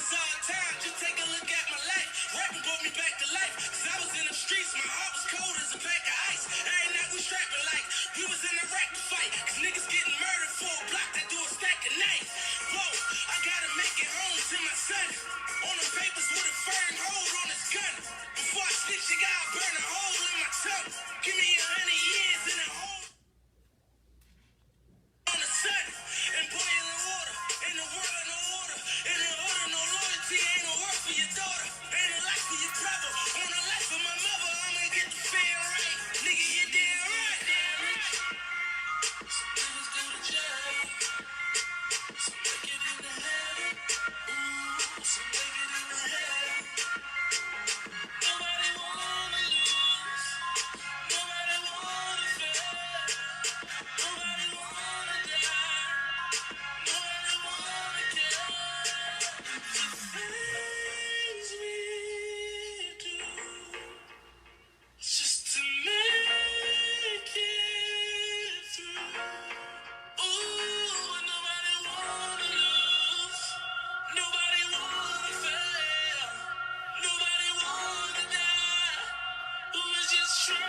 was hard times, just take a look at my life. Rapping brought me back to life, cause I was in the streets, my heart was cold as a pack of ice. Every night we strapping like we was in a rack to fight, cause niggas getting murdered for a block that do a stack of knives. Whoa, I gotta make it home to my son. On the papers with a firm hold on his gun. Before I snitch, you gotta burn a hole in my tongue. Give me 100 years in a hole on the sun and boiling water. In the world, no order. In the order, no loyalty. Ain't no work for your daughter. Ain't no life for your brother. On the life of my mother, I'ma get the fair right. Nigga, you damn right. Some niggas go to jail. Some make it in the hell. Ooh, some make it in the hell. Nobody wanna lose. Nobody wanna fail. Nobody wanna die. Nobody wanna care. The things we do just to make it through. Ooh, nobody wanna lose. Nobody wanna fail. Nobody wanna die. We're just trying to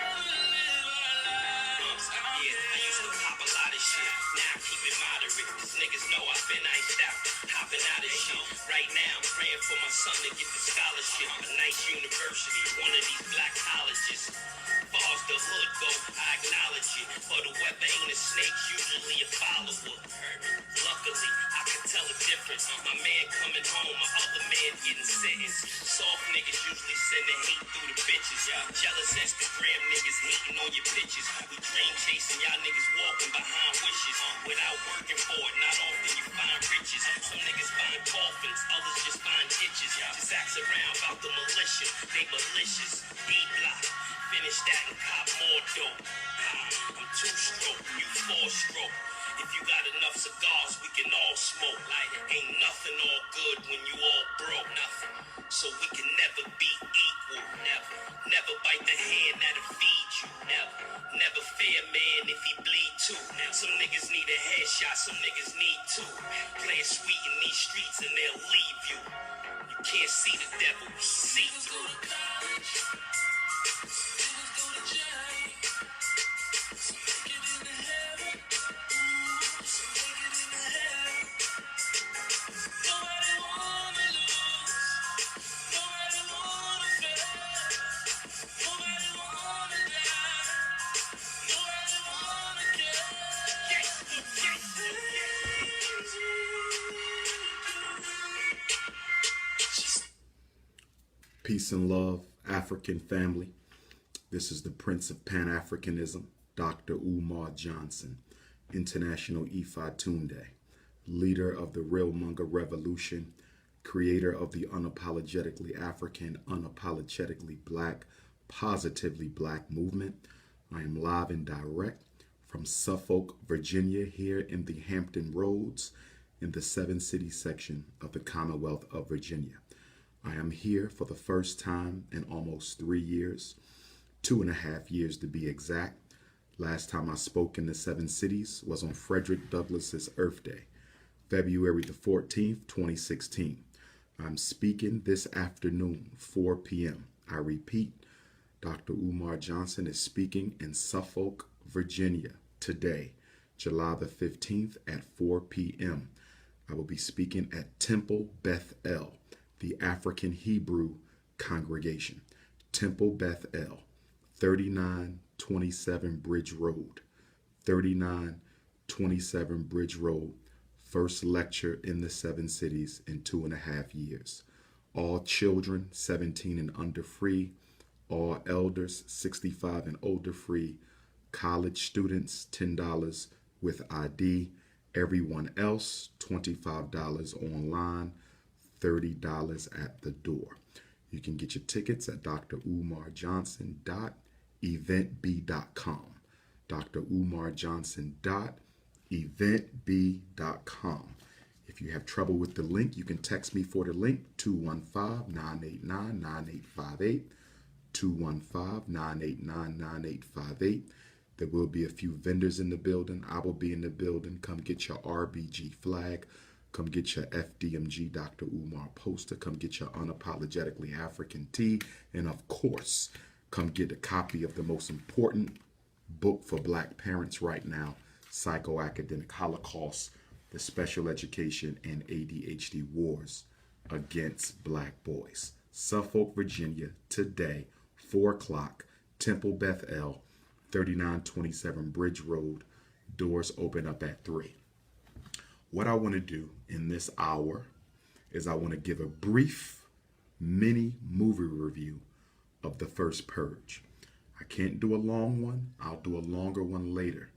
live our lives out Yeah, I used to pop a lot of shit. Now I keep it moderate. Cause niggas know I've been iced out. Hopping out of shit. Right now I'm praying for my son to get the scholarship. A nice university. One of these black colleges. Far as the hood go, I acknowledge it. For the weather ain't a snake, usually a follower. Luckily, I can tell the difference. My man coming home, my other man getting sentenced. Soft niggas usually send the hate through the bitches. Jealous Instagram niggas hating on your pictures. We dream chasing, y'all niggas walking behind wishes. Without working for it, not often you find riches. Some niggas find coffins, others just find ditches. Just ask around about the militia, they malicious. D-block, finish that and cop more dope. I'm two-stroke, you four-stroke. If you got enough cigars, we can all smoke. Like ain't nothing all good when you all broke. Nothing. So we can never be equal. Never. Never bite the hand that'll feed you. Never. Never fear man if he bleed too. Some niggas need a headshot, some niggas need two. Playing sweet in these streets and they'll leave you. You can't see the devil, you see through. go to college. Niggas go to jail. Some make it in the heaven. Ooh, some make it in the hell. Nobody wanna lose. Nobody wanna fail. Nobody wanna die. Nobody wanna care. Peace and love, African family. This is the Prince of Pan-Africanism, Dr.Umar Johnson, Intellectualifatunde, leader of the Real Manga Revolution, creator of the Unapologetically African, Unapologetically Black, Positively Black movement. I am live and direct from Suffolk, Virginia, here in the Hampton Roads in the 7-city section of the Commonwealth of Virginia. I am here for the first time in almost 3 years, 2.5 years to be exact. Last time I spoke in the 7 cities was on Frederick Douglass's Earth Day, February the 14th, 2016. I'm speaking this afternoon, 4 p.m. I repeat, Dr. Umar Johnson is speaking in Suffolk, Virginia today, July the 15th at 4 p.m. I will be speaking at Temple Bethel, the African Hebrew congregation. Temple Bethel, 3927 Bridge Road. 3927 Bridge Road. First lecture in the 7 cities in 2.5 years. All children 17 and under free. All elders 65 and older free. College students $10 with ID. Everyone else $25 online, $30 at the door. You can get your tickets at drumarjohnson.eventb.com. drumarjohnson.eventb.com. If you have trouble with the link, you can text me for the link, 215-989-9858, 215-989-9858. There will be a few vendors in the building. I will be in the building. Come get your RBG flag. Come get your FDMG Dr. Umar poster. Come get your Unapologetically African tee. And of course, come get a copy of the most important book for Black parents right now, Psychoacademic Holocaust, the Special Education and ADHD Wars Against Black Boys. Suffolk, Virginia, today, 4 o'clock, Temple Beth El, 3927 Bridge Road. Doors open up at 3. What I want to do in this hour is I want to give a brief mini movie review of The First Purge. I can't do a long one. I'll do a longer one later.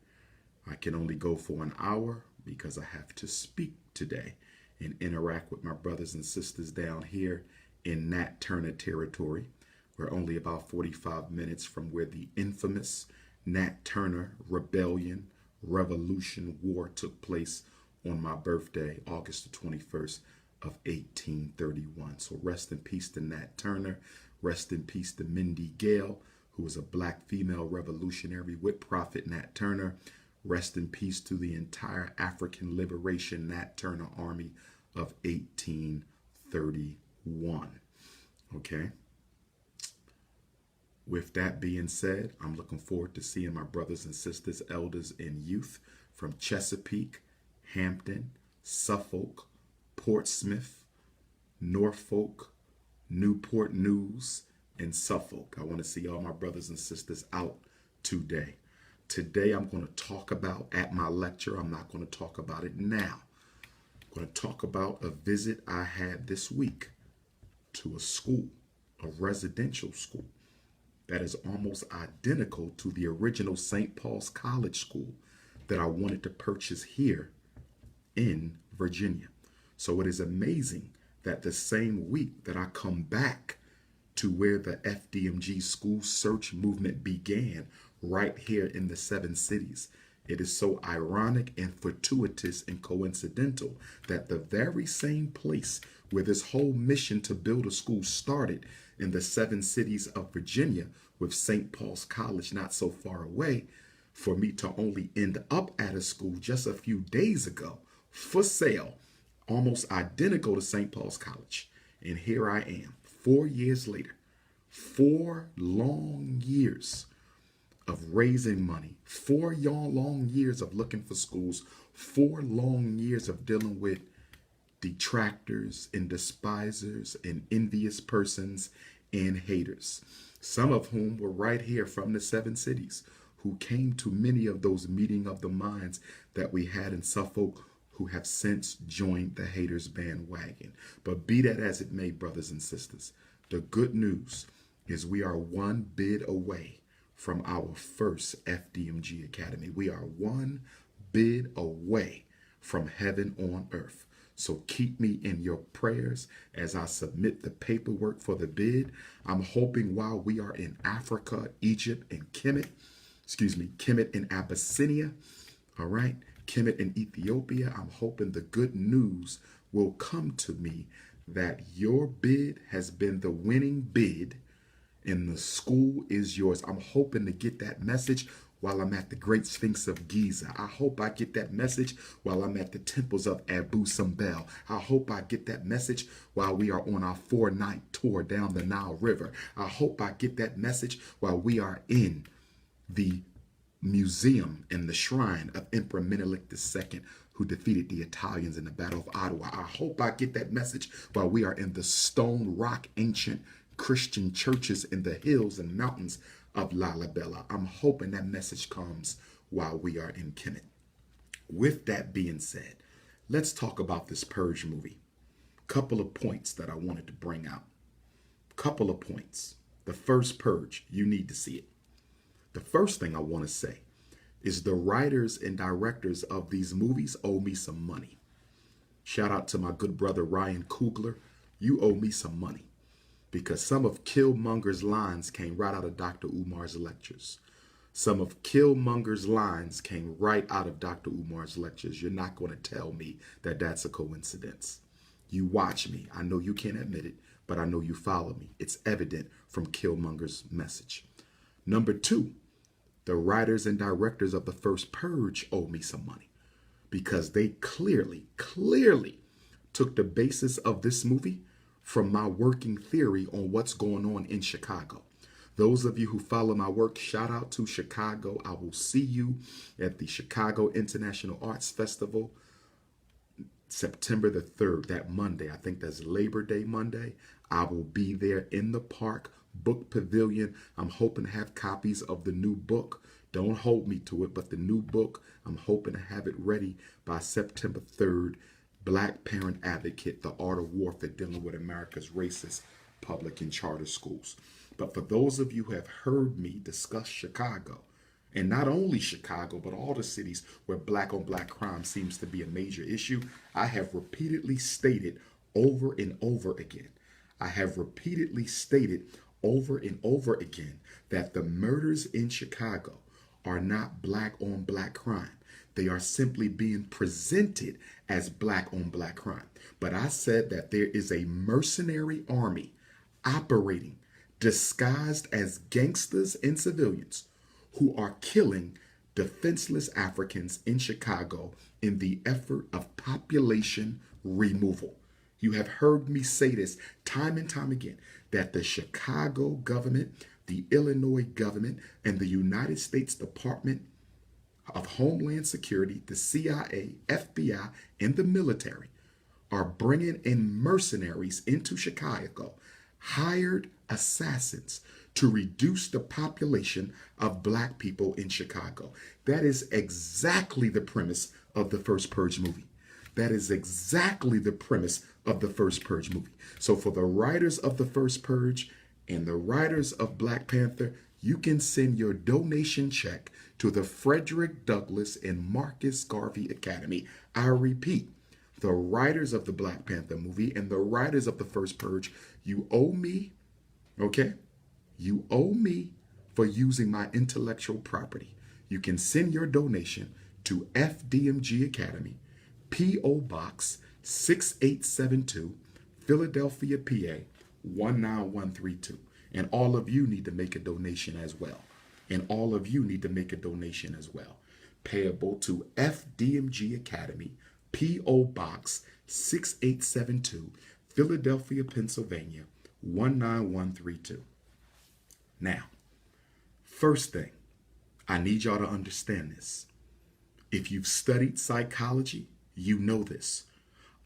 I can only go for an hour because I have to speak today and interact with my brothers and sisters down here in Nat Turner territory. We're only about 45 minutes from where the infamous Nat Turner Rebellion, Revolution, War took place on my birthday, August the 21st of 1831. So rest in peace to Nat Turner. Rest in peace to Mindy Gale, who was a Black female revolutionary with Prophet Nat Turner. Rest in peace to the entire African Liberation Nat Turner Army of 1831. Okay? With that being said, I'm looking forward to seeing my brothers and sisters, elders, and youth from Chesapeake, Hampton, Suffolk, Portsmouth, Norfolk, Newport News, and Suffolk. I want to see all my brothers and sisters out today. Today I'm going to talk about, at my lecture, I'm not going to talk about it now. I'm going to talk about a visit I had this week to a school, a residential school, that is almost identical to the original St. Paul's College School that I wanted to purchase here in Virginia. So it is amazing that the same week that I come back to where the FDMG school search movement began, right here in the 7 cities, it is so ironic and fortuitous and coincidental that the very same place where this whole mission to build a school started, in the 7 cities of Virginia, with St. Paul's College not so far away, for me to only end up at a school just a few days ago for sale, almost identical to St. Paul's College. And here I am, 4 years later, 4 long years of raising money, 4 long years of looking for schools, 4 long years of dealing with detractors and despisers and envious persons and haters, some of whom were right here from the 7 cities, who came to many of those meeting of the minds that we had in Suffolk, who have since joined the haters bandwagon. But be that as it may, brothers and sisters, the good news is we are 1 bid away from our first FDMG Academy. We are 1 bid away from heaven on earth. So keep me in your prayers as I submit the paperwork for the bid. I'm hoping while we are in Africa, Egypt, and Kemet in Abyssinia, all right, Kemet in Ethiopia, I'm hoping the good news will come to me that your bid has been the winning bid and the school is yours. I'm hoping to get that message while I'm at the Great Sphinx of Giza. I hope I get that message while I'm at the temples of Abu Simbel. I hope I get that message while we are on our 4-night tour down the Nile River. I hope I get that message while we are in the museum and the shrine of Emperor Menelik II, who defeated the Italians in the Battle of Ottawa. I hope I get that message while we are in the stone rock ancient Christian churches in the hills and mountains of Lalibela. I'm hoping that message comes while we are in Kemet. With that being said, let's talk about this Purge movie. Couple of points that I wanted to bring out. Couple of points. The First Purge, you need to see it. The first thing I want to say is the writers and directors of these movies owe me some money. Shout out to my good brother Ryan Coogler. You owe me some money, because some of Killmonger's lines came right out of Dr. Umar's lectures. Some of Killmonger's lines came right out of Dr. Umar's lectures. You're not going to tell me that that's a coincidence. You watch me. I know you can't admit it, but I know you follow me. It's evident from Killmonger's message. Number 2, the writers and directors of The First Purge owe me some money, because they clearly took the basis of this movie from my working theory on what's going on in Chicago. Those of you who follow my work, shout out to Chicago. I will see you at the Chicago International Arts Festival, September the 3rd, that Monday. I think that's Labor Day Monday. I will be there in the park, book pavilion. I'm hoping to have copies of the new book. Don't hold me to it, but the new book, I'm hoping to have it ready by September 3rd. Black Parent Advocate, The Art of Warfare, dealing with America's racist public and charter schools. But for those of you who have heard me discuss Chicago, and not only Chicago, but all the cities where black on black crime seems to be a major issue, I have repeatedly stated over and over again, that the murders in Chicago are not black on black crime. They are simply being presented as black on black crime. But I said that there is a mercenary army operating disguised as gangsters and civilians who are killing defenseless Africans in Chicago in the effort of population removal. You have heard me say this time and time again, that the Chicago government, the Illinois government, and the United States Department of Homeland Security, the CIA, FBI, and the military are bringing in mercenaries into Chicago, hired assassins to reduce the population of black people in Chicago. That is exactly the premise of the First Purge movie. That is exactly the premise of the First Purge movie. So for the writers of the First Purge and the writers of Black Panther, you can send your donation check to the Frederick Douglass and Marcus Garvey Academy. I repeat, the writers of the Black Panther movie and the writers of the First Purge, you owe me, okay? You owe me for using my intellectual property. You can send your donation to FDMG Academy, P.O. Box 6872, Philadelphia, PA 19132. And all of you need to make a donation as well. Payable to FDMG Academy, P.O. Box 6872, Philadelphia, Pennsylvania 19132. Now, first thing, I need y'all to understand this. If you've studied psychology, you know this.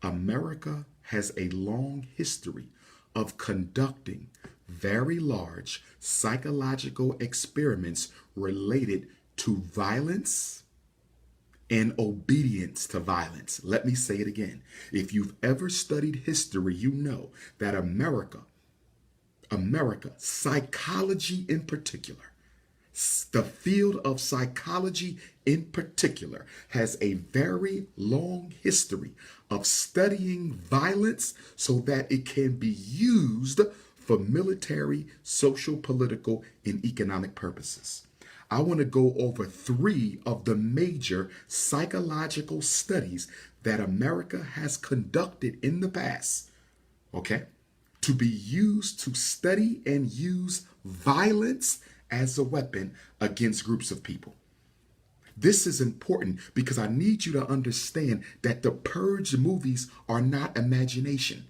America has a long history of conducting very large psychological experiments related to violence and obedience to violence. Let me say it again. If you've ever studied history, you know that America, psychology in particular, the field of psychology in particular, has a very long history of studying violence so that it can be used for military, social, political, and economic purposes. I want to go over 3 of the major psychological studies that America has conducted in the past, okay, to be used to study and use violence as a weapon against groups of people. This is important because I need you to understand that the Purge movies are not imagination.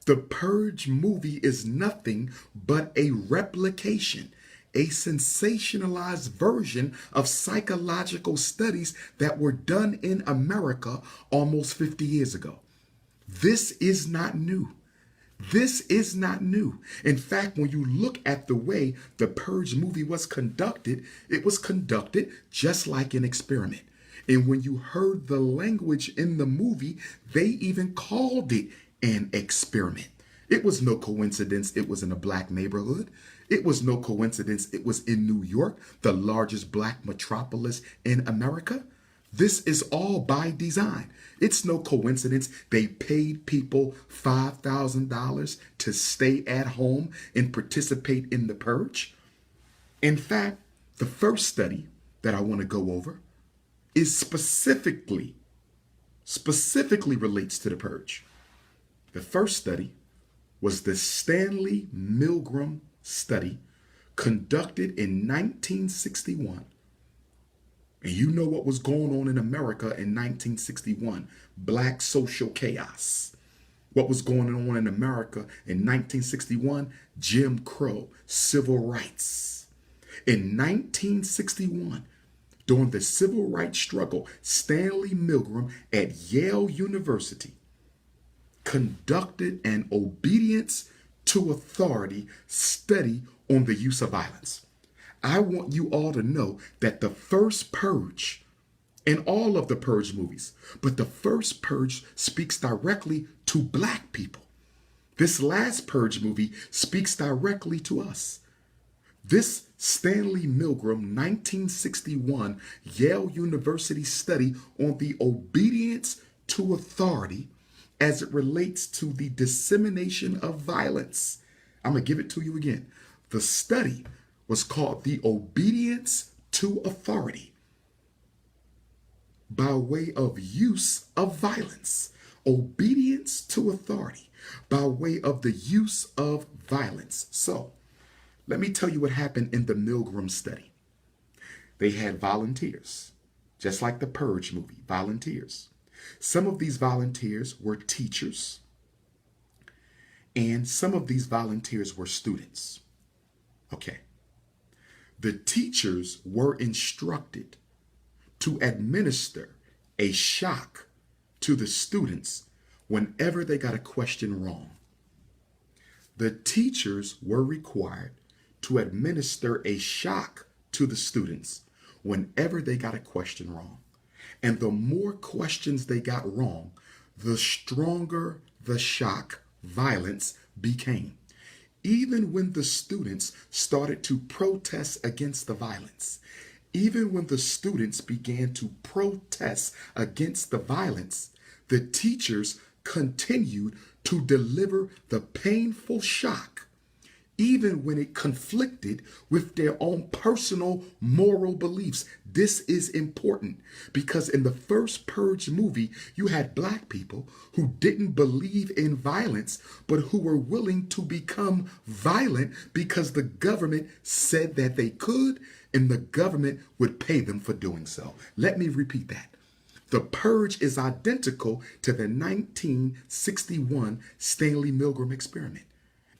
The Purge movie is nothing but a replication, a sensationalized version of psychological studies that were done in America almost 50 years ago. This is not new. In fact, when you look at the way the Purge movie was conducted, it was conducted just like an experiment. And when you heard the language in the movie, they even called it an experiment. It was no coincidence it was in a black neighborhood. It was no coincidence it was in New York, the largest black metropolis in America. This is all by design. It's no coincidence they paid people $5,000 to stay at home and participate in the purge. In fact, the first study that I want to go over is specifically relates to the purge. The first study was the Stanley Milgram study conducted in 1961. And you know what was going on in America in 1961, black social chaos. what was going on in America in 1961? Jim Crow, civil rights. In 1961, during the civil rights struggle, Stanley Milgram at Yale University conducted an obedience to authority study on the use of violence. I want you all to know that the first purge, in all of the Purge movies, but the first Purge speaks directly to Black people. This last Purge movie speaks directly to us. This Stanley Milgram 1961 Yale University study on the obedience to authority as it relates to the dissemination of violence. I'm going to give it to you again. The study was called The Obedience to Authority by way of use of violence. Obedience to authority by way of the use of violence. So, let me tell you what happened in the Milgram study. They had volunteers, just like the Purge movie, volunteers. Some of these volunteers were teachers, and some of these volunteers were students. Okay. The teachers were instructed to administer a shock to the students whenever they got a question wrong. The teachers were required to administer a shock to the students whenever they got a question wrong. And the more questions they got wrong, the stronger the shock violence became. Even when the students started to protest against the violence, even when the students began to protest against the violence, the teachers continued to deliver the painful shock, even when it conflicted with their own personal moral beliefs. This is important because in the first Purge movie, you had Black people who didn't believe in violence, but who were willing to become violent because the government said that they could, and the government would pay them for doing so. Let me repeat that. The Purge is identical to the 1961 Stanley Milgram experiment.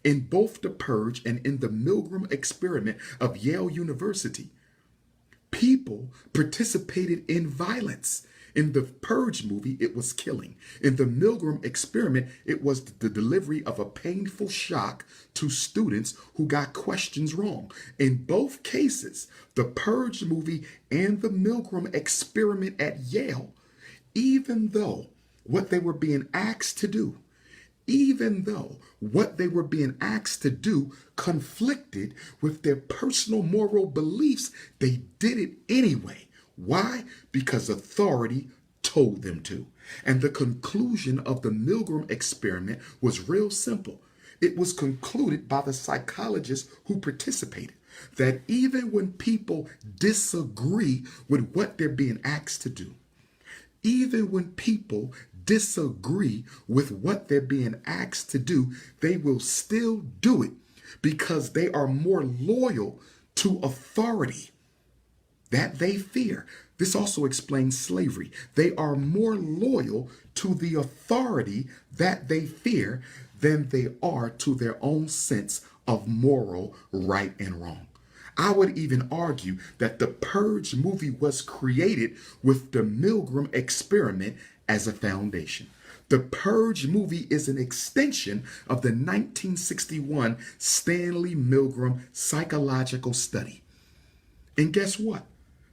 In both the Purge and in the Milgram experiment of Yale University, people participated in violence. In the Purge movie, it was killing. In the Milgram experiment, it was the delivery of a painful shock to students who got questions wrong. In both cases, the Purge movie and the Milgram experiment at Yale, even though what they were being asked to do conflicted with their personal moral beliefs, they did it anyway. Why? Because authority told them to. And the conclusion of the Milgram experiment was real simple. It was concluded by the psychologists who participated that even when people disagree with what they're being asked to do, even when people disagree with what they're being asked to do, they will still do it because they are more loyal to authority that they fear. This also explains slavery. They are more loyal to the authority that they fear than they are to their own sense of moral right and wrong. I would even argue that the Purge movie was created with the Milgram experiment as a foundation. The Purge movie is an extension of the 1961 Stanley Milgram psychological study. And guess what?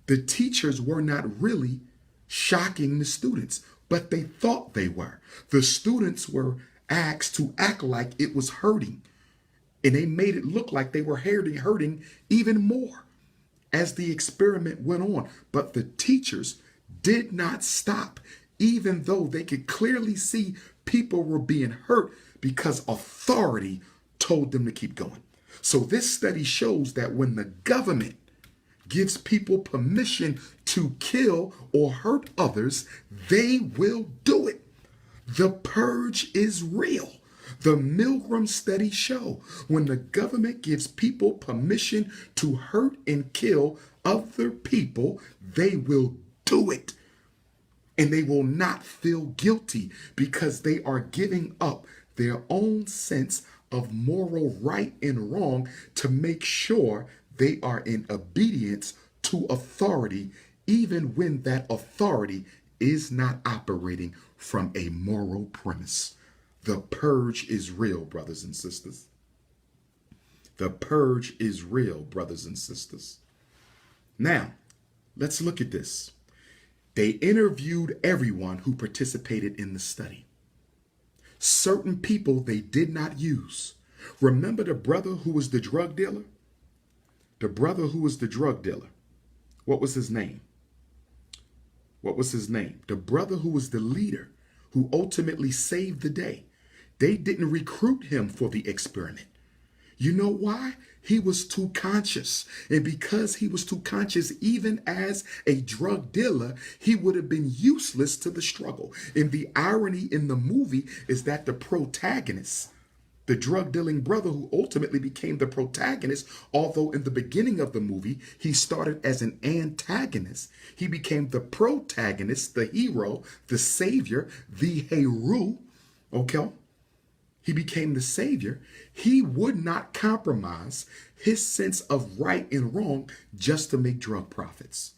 The teachers were not really shocking the students, but they thought they were. The students were asked to act like it was hurting, and they made it look like they were hurting even more as the experiment went on. But the teachers did not stop, even though they could clearly see people were being hurt because authority told them to keep going. So this study shows that when the government gives people permission to kill or hurt others, they will do it. The Purge is real. The Milgram studies show when the government gives people permission to hurt and kill other people, they will do it. And they will not feel guilty because they are giving up their own sense of moral right and wrong to make sure they are in obedience to authority, even when that authority is not operating from a moral premise. The purge is real, brothers and sisters. The purge is real, brothers and sisters. Now, let's look at this. They interviewed everyone who participated in the study. Certain people they did not use. Remember the brother who was the drug dealer? The brother who was the drug dealer. What was his name? What was his name? The brother who was the leader, who ultimately saved the day. They didn't recruit him for the experiment. You know why? He was too conscious. And because he was too conscious, even as a drug dealer, he would have been useless to the struggle. And the irony in the movie is that the protagonist, the drug dealing brother who ultimately became the protagonist, although in the beginning of the movie, he started as an antagonist, he became the protagonist, the hero, the savior, the hero, okay? He became the savior. He would not compromise his sense of right and wrong just to make drug profits.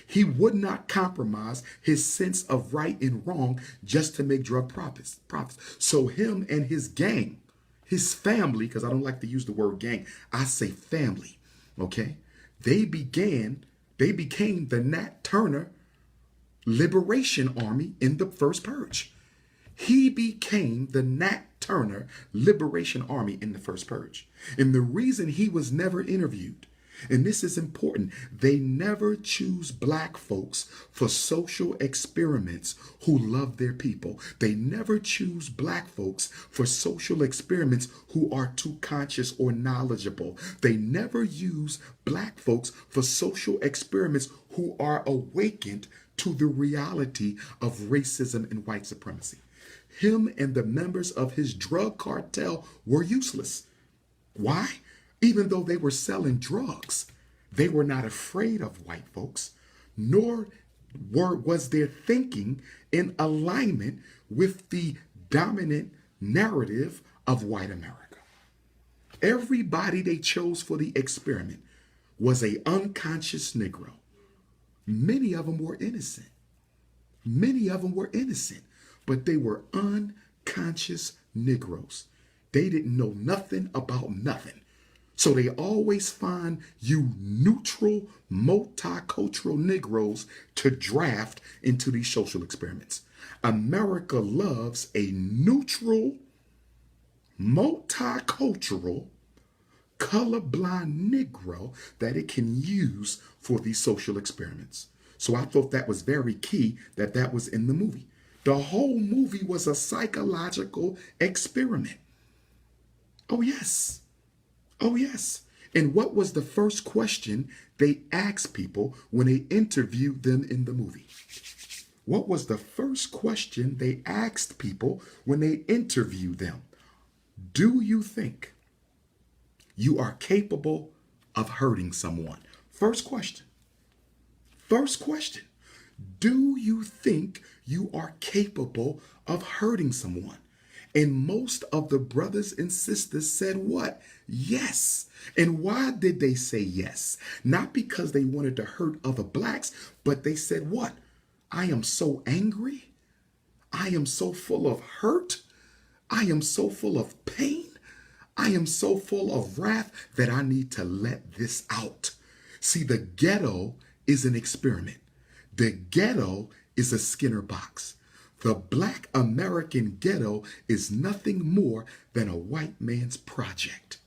He would not compromise his sense of right and wrong just to make drug profits. So him and his gang, his family, because I don't like to use the word gang, I say family, okay? They became the Nat Turner Liberation Army in the First Purge. He became the Nat Turner Liberation Army in the First Purge. And the reason he was never interviewed, and this is important, they never choose black folks for social experiments who love their people. They never choose black folks for social experiments who are too conscious or knowledgeable. They never use black folks for social experiments who are awakened to the reality of racism and white supremacy. Him and the members of his drug cartel were useless. Why? Even though they were selling drugs, they were not afraid of white folks, nor was their thinking in alignment with the dominant narrative of white America. Everybody they chose for the experiment was an unconscious Negro. Many of them were innocent. Many of them were innocent. But they were unconscious Negroes. They didn't know nothing about nothing. So they always find you neutral, multicultural Negroes to draft into these social experiments. America loves a neutral, multicultural, colorblind Negro that it can use for these social experiments. So I thought that was very key that that was in the movie. The whole movie was a psychological experiment. Oh, yes. Oh, yes. And what was the first question they asked people when they interviewed them in the movie? What was the first question they asked people when they interviewed them? Do you think you are capable of hurting someone? First question. First question. Do you think you are capable of hurting someone? And most of the brothers and sisters said what? Yes. And why did they say yes? Not because they wanted to hurt other blacks, but they said what? I am so angry. I am so full of hurt. I am so full of pain. I am so full of wrath that I need to let this out. See, the ghetto is an experiment. The ghetto is a Skinner box. The Black American ghetto is nothing more than a white man's project.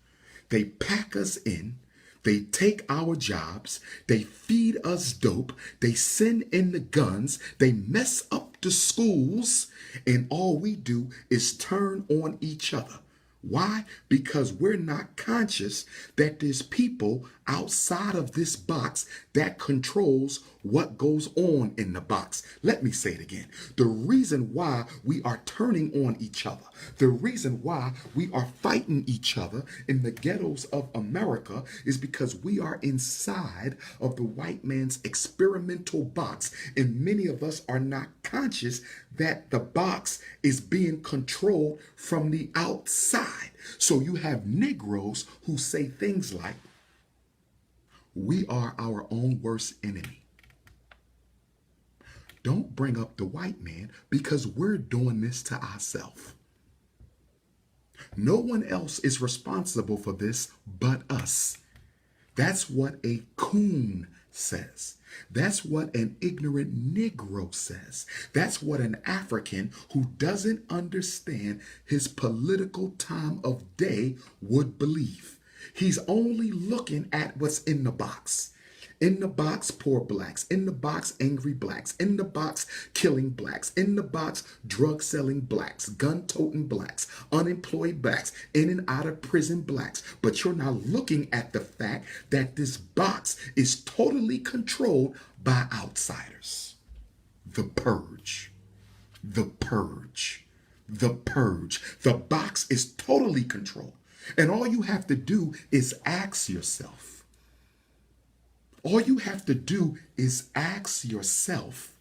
They pack us in, they take our jobs, they feed us dope, they send in the guns, they mess up the schools, and all we do is turn on each other. Why? Because we're not conscious that there's people outside of this box that controls what goes on in the box. Let me say it again. The reason why we are turning on each other, the reason why we are fighting each other in the ghettos of America is because we are inside of the white man's experimental box, and many of us are not conscious that the box is being controlled from the outside. So you have Negroes who say things like, we are our own worst enemy. Don't bring up the white man because we're doing this to ourselves. No one else is responsible for this but us. That's what a coon says. That's what an ignorant Negro says. That's what an African who doesn't understand his political time of day would believe. He's only looking at what's in the box. In the box, poor blacks. In the box, angry blacks. In the box, killing blacks. In the box, drug-selling blacks, gun-toting blacks, unemployed blacks, in and out of prison blacks. But you're not looking at the fact that this box is totally controlled by outsiders. The purge. The purge. The purge. The box is totally controlled. And all you have to do is ask yourself, all you have to do is ask yourself,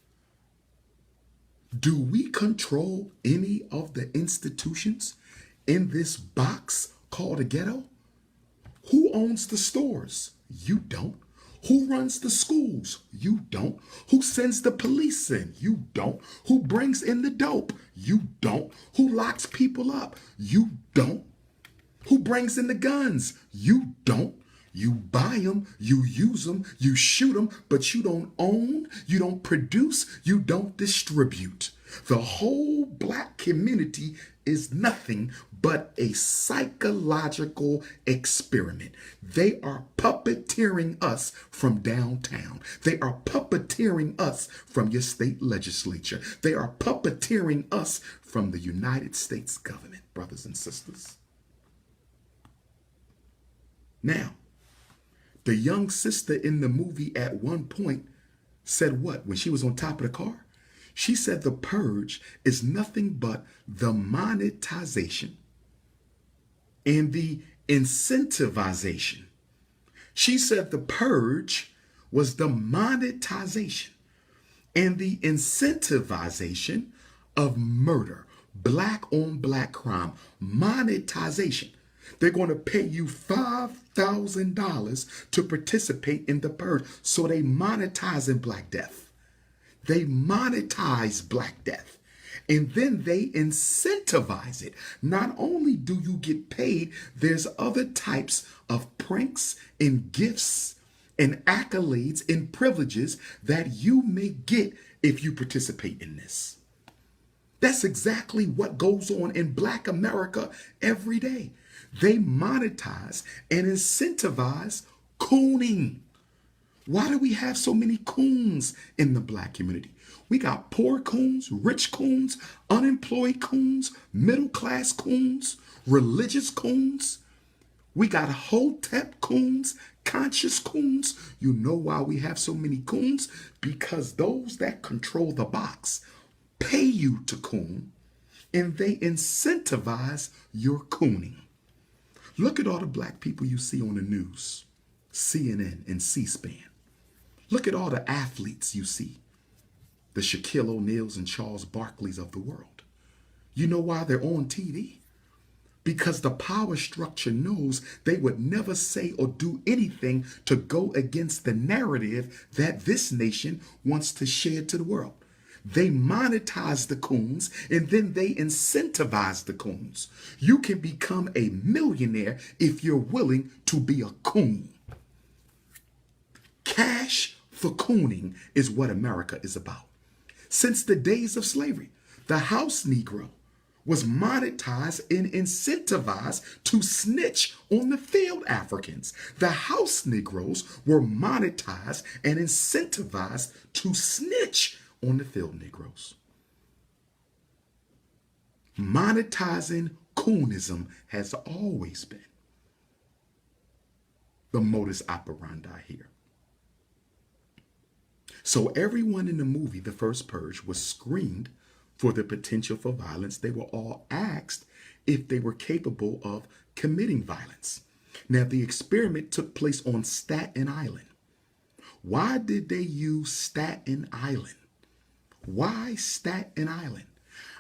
do we control any of the institutions in this box called a ghetto? Who owns the stores? You don't. Who runs the schools? You don't. Who sends the police in? You don't. Who brings in the dope? You don't. Who locks people up? You don't. Who brings in the guns? You don't. You buy them, you use them, you shoot them, but you don't own, you don't produce, you don't distribute. The whole black community is nothing but a psychological experiment. They are puppeteering us from downtown. They are puppeteering us from your state legislature. They are puppeteering us from the United States government, brothers and sisters. Now, the young sister in the movie at one point said what? When she was on top of the car? She said the purge is nothing but the monetization and the incentivization. She said the purge was the monetization and the incentivization of murder, black on black crime, monetization. They're going to pay you $5,000 to participate in the purge. So they monetize Black Death. They monetize Black Death. And then they incentivize it. Not only do you get paid, there's other types of pranks and gifts and accolades and privileges that you may get if you participate in this. That's exactly what goes on in Black America every day. They monetize and incentivize cooning. Why do we have so many coons in the black community? We got poor coons, rich coons, unemployed coons, middle-class coons, religious coons. We got hotep coons, conscious coons. You know why we have so many coons? Because those that control the box pay you to coon, and they incentivize your cooning. Look at all the black people you see on the news, CNN and C-SPAN. Look at all the athletes you see, the Shaquille O'Neals and Charles Barkleys of the world. You know why they're on TV? Because the power structure knows they would never say or do anything to go against the narrative that this nation wants to share to the world. They monetize the coons and then they incentivize the coons. You can become a millionaire if you're willing to be a coon. Cash for cooning is what America is about. Since the days of slavery, the house Negro was monetized and incentivized to snitch on the field Africans. The house Negroes were monetized and incentivized to snitch on the field Negroes. Monetizing coonism has always been the modus operandi here. So everyone in the movie, The First Purge, was screened for the potential for violence. They were all asked if they were capable of committing violence. Now, the experiment took place on Staten Island. Why did they use Staten Island? Why Staten Island?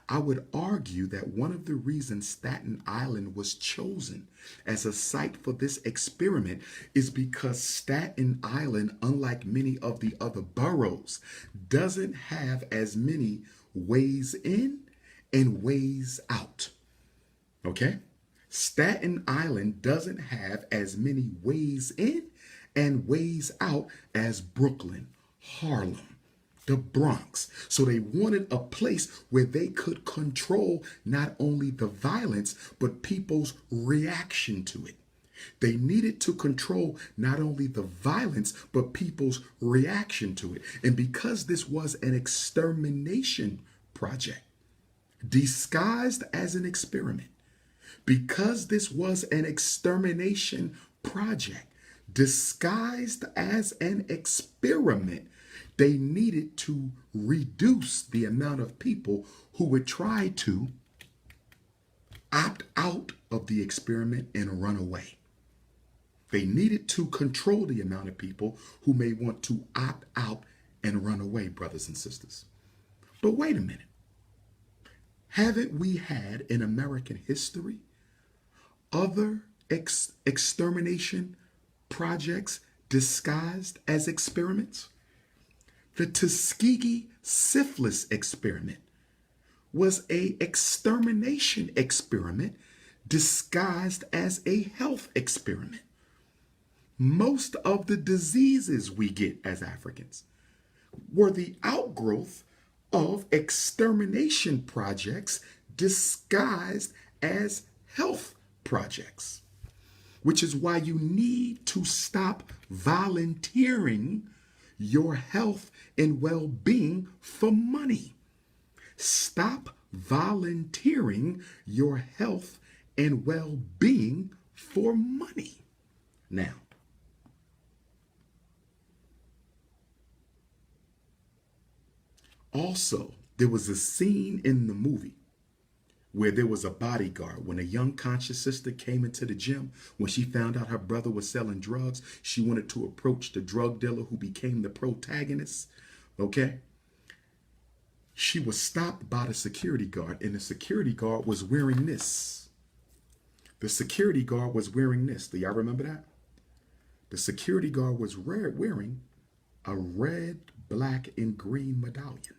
I would argue that one of the reasons Staten Island was chosen as a site for this experiment is because Staten Island, unlike many of the other boroughs, doesn't have as many ways in and ways out. Okay? Staten Island doesn't have as many ways in and ways out as Brooklyn, Harlem, the Bronx. So they wanted a place where they could control not only the violence, but people's reaction to it. They needed to control not only the violence, but people's reaction to it. And because this was an extermination project, disguised as an experiment, because this was an extermination project, disguised as an experiment, they needed to reduce the amount of people who would try to opt out of the experiment and run away. They needed to control the amount of people who may want to opt out and run away, brothers and sisters. But wait a minute. Haven't we had in American history other extermination projects disguised as experiments? The Tuskegee syphilis experiment was an extermination experiment disguised as a health experiment. Most of the diseases we get as Africans were the outgrowth of extermination projects disguised as health projects, which is why you need to stop volunteering your health and well-being for money. Stop volunteering your health and well-being for money. Now, also, there was a scene in the movie where there was a bodyguard. When a young conscious sister came into the gym, when she found out her brother was selling drugs, she wanted to approach the drug dealer who became the protagonist. Okay? She was stopped by the security guard, and the security guard was wearing this. The security guard was wearing this. Do y'all remember that? The security guard was wearing a red, black, and green medallion.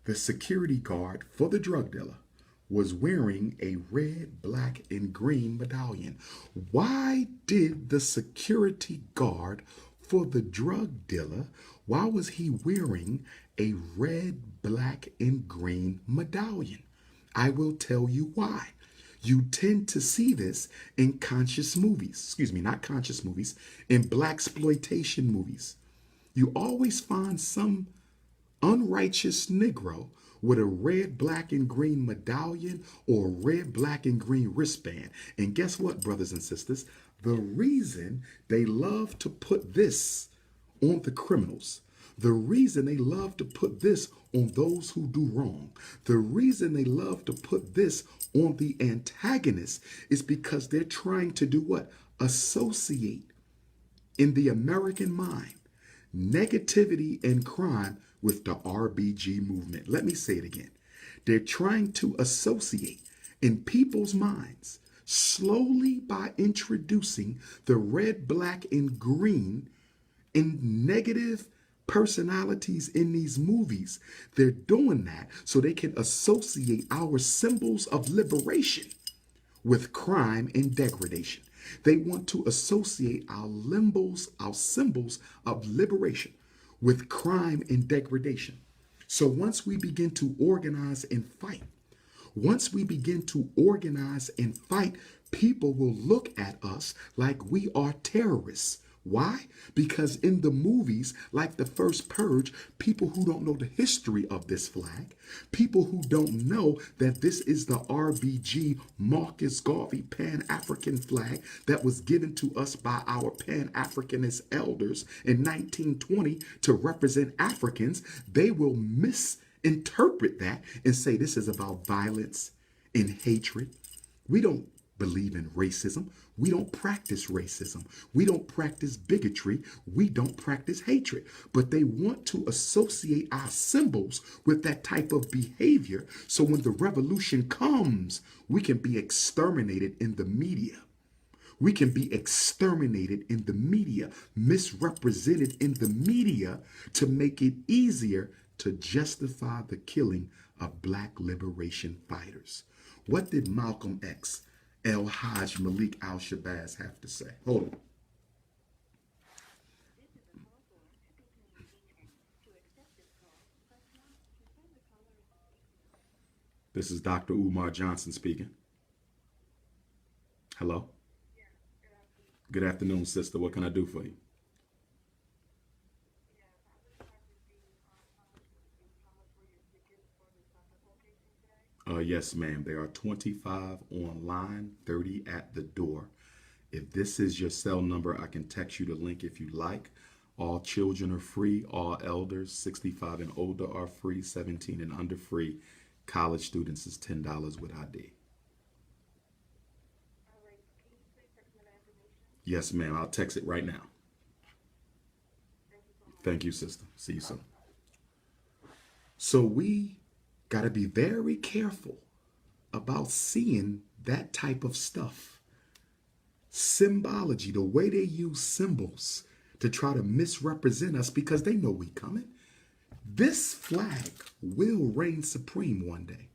The security guard for the drug dealer was wearing a red, black, and green medallion. Why did the security guard for the drug dealer, why was he wearing a red, black, and green medallion? I will tell you why. You tend to see this in conscious movies, not conscious movies, in blaxploitation movies. You always find some unrighteous Negro with a red, black, and green medallion or a red, black, and green wristband. And guess what, brothers and sisters? The reason they love to put this on the criminals, the reason they love to put this on those who do wrong, the reason they love to put this on the antagonist is because they're trying to do what? Associate in the American mind negativity and crime with the RBG movement. Let me say it again. They're trying to associate in people's minds slowly by introducing the red, black, and green in negative personalities in these movies. They're doing that so they can associate our symbols of liberation with crime and degradation. They want to associate our symbols of liberation with crime and degradation. So once we begin to organize and fight, people will look at us like we are terrorists Why? Because in the movies, like the First Purge, people who don't know the history of this flag, people who don't know that this is the RBG Marcus Garvey Pan-African flag that was given to us by our Pan-Africanist elders in 1920 to represent Africans, they will misinterpret that and say this is about violence and hatred. We don't believe in racism. We don't practice racism. We don't practice bigotry. We don't practice hatred. But they want to associate our symbols with that type of behavior. So when the revolution comes, we can be exterminated in the media. We can be exterminated in the media, misrepresented in the media to make it easier to justify the killing of Black liberation fighters. What did Malcolm X, El Hajj Malik al-Shabazz have to say? Hold on. This is Dr. Umar Johnson speaking. Hello? Good afternoon, sister. What can I do for you? Yes, ma'am. There are 25 online, 30 at the door. If this is your cell number, I can text you the link if you like. All children are free. All elders, 65 and older, are free. 17 and under free. College students is $10 with ID. Yes, ma'am. I'll text it right now. Thank you, sister. See you soon. So we got to be very careful about seeing that type of stuff. Symbology, the way they use symbols to try to misrepresent us because they know we coming. This flag will reign supreme one day.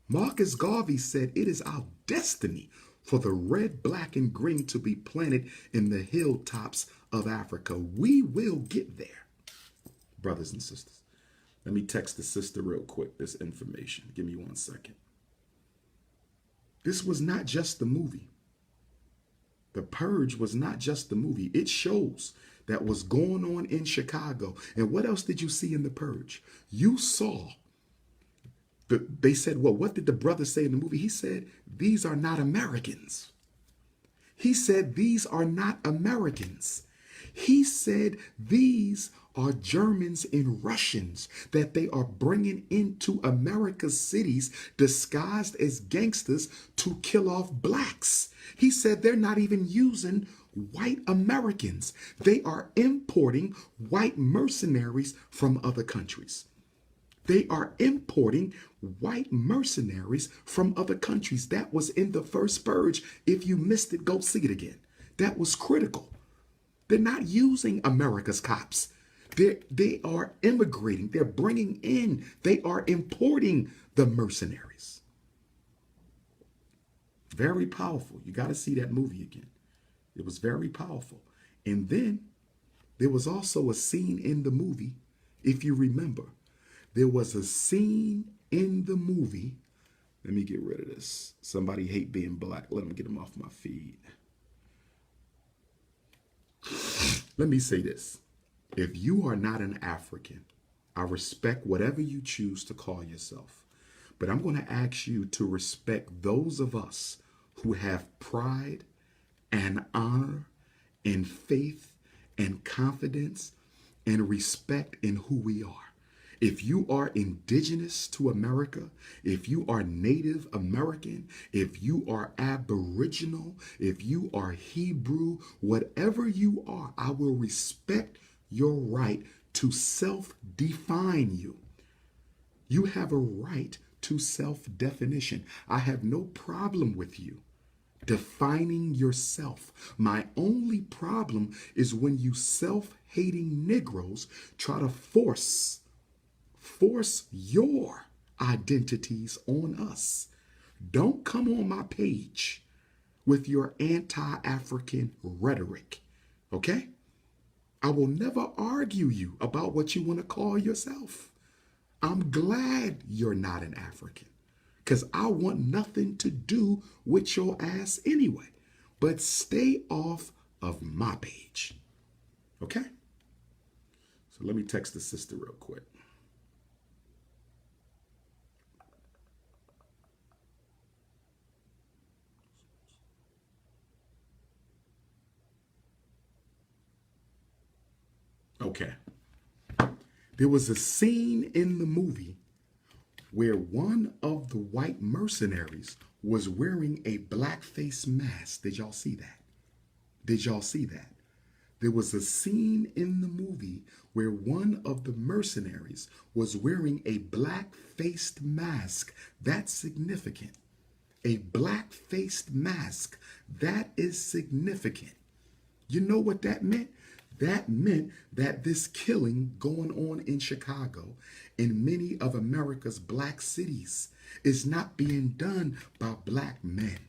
Marcus Garvey said it is our destiny for the red, black, and green to be planted in the hilltops of Africa. We will get there, brothers and sisters. Let me text the sister real quick this information. Give me 1 second. This was not just the movie. The Purge was not just the movie. It shows that was going on in Chicago. And what else did you see in the Purge? You saw, they said, well, what did the brother say in the movie? He said, these are not Americans. He said, these are not Americans. He said, these are Germans and Russians that they are bringing into America's cities disguised as gangsters to kill off blacks. He said they're not even using white Americans. They are importing white mercenaries from other countries. They are importing white mercenaries from other countries. That was in the First Purge. If you missed it, go see it again. That was critical. They're not using America's cops. They are immigrating. They're bringing in. They are importing the mercenaries. Very powerful. You got to see that movie again. It was very powerful. And then there was also a scene in the movie, if you remember. There was a scene in the movie. Let me get rid of this. Somebody hate being black. Let them get them off my feed. Let me say this. If you are not an African, I respect whatever you choose to call yourself. But I'm going to ask you to respect those of us who have pride and honor and faith and confidence and respect in who we are. If you are indigenous to America, if you are Native American, if you are Aboriginal, if you are Hebrew, whatever you are, I will respect your right to self-define you. You have a right to self-definition. I have no problem with you defining yourself. My only problem is when you self-hating Negroes try to force your identities on us. Don't come on my page with your anti-African rhetoric, okay? I will never argue you about what you want to call yourself. I'm glad you're not an African because I want nothing to do with your ass anyway. But stay off of my page. Okay? So let me text the sister real quick. Okay. There was a scene in the movie where one of the white mercenaries was wearing a blackface mask. Did y'all see that? Did y'all see that? There was a scene in the movie where one of the mercenaries was wearing a black-faced mask. That's significant. A black-faced mask. That is significant. You know what that meant? That meant that this killing going on in Chicago, in many of America's black cities, is not being done by black men.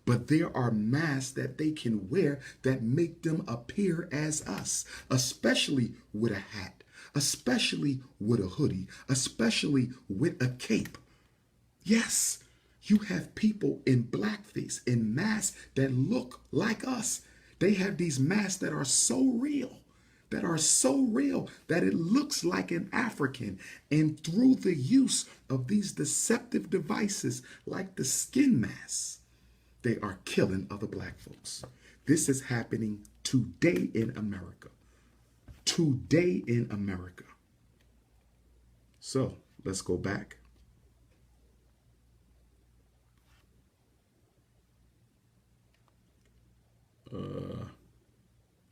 But there are masks that they can wear that make them appear as us, especially with a hat, especially with a hoodie, especially with a cape. Yes, you have people in blackface, in masks that look like us. They have these masks that are so real, that it looks like an African. And through the use of these deceptive devices like the skin masks, they are killing other black folks. This is happening today in America. Today in America. So let's go back.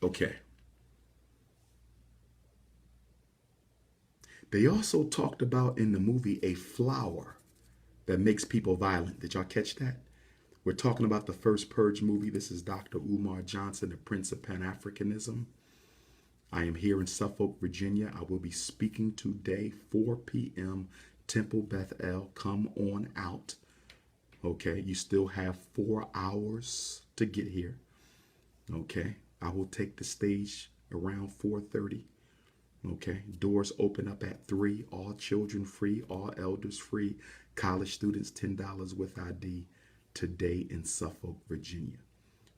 Okay. They also talked about in the movie a flower that makes people violent. Did y'all catch that? We're talking about the First Purge movie. This is Dr.Umar Johnson, the Prince of Pan-Africanism. I am here in Suffolk, Virginia. I will be speaking today, 4 p.m., Temple Bethel. Come on out. Okay, you still have 4 hours to get here. Okay, I will take the stage around 4:30. Okay, doors open up at 3. All children free, all elders free. College students $10 with ID. Today in Suffolk, Virginia.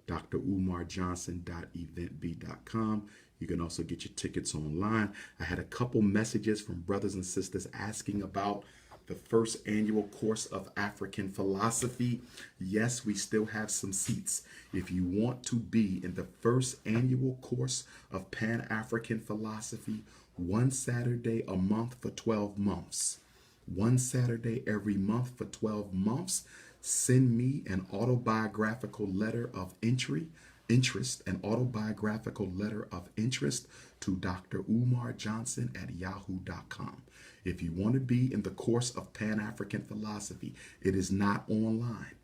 drumarjohnson.eventbrite.com. You can also get your tickets online. I had a couple messages from brothers and sisters asking about the first annual course of African philosophy. Yes, we still have some seats. If you want to be in the first annual course of Pan-African philosophy, one Saturday a month for 12 months. One Saturday every month for 12 months. Send me an autobiographical letter of interest, an autobiographical letter of interest to drumarjohnson@yahoo.com. If you want to be in the course of Pan-African philosophy, it is not online.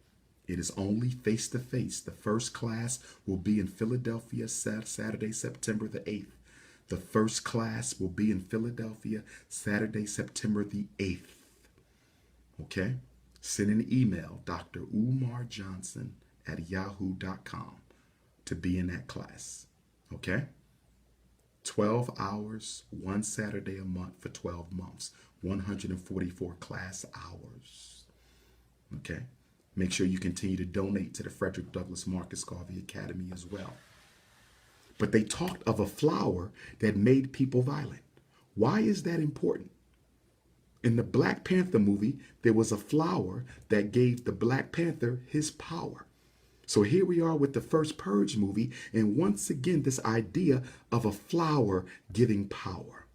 It is only face-to-face. The first class will be in Philadelphia Saturday, September the 8th. The first class will be in Philadelphia Saturday, September the 8th. Okay? Send an email, drumarjohnson@yahoo.com, to be in that class. Okay? 12 hours, one Saturday a month for 12 months, 144 class hours. Okay? Make sure you continue to donate to the Frederick Douglass Marcus Garvey Academy as well. But they talked of a flower that made people violent. Why is that important? In the Black Panther movie, there was a flower that gave the Black Panther his power. So here we are with the First Purge movie, and once again, this idea of a flower giving power.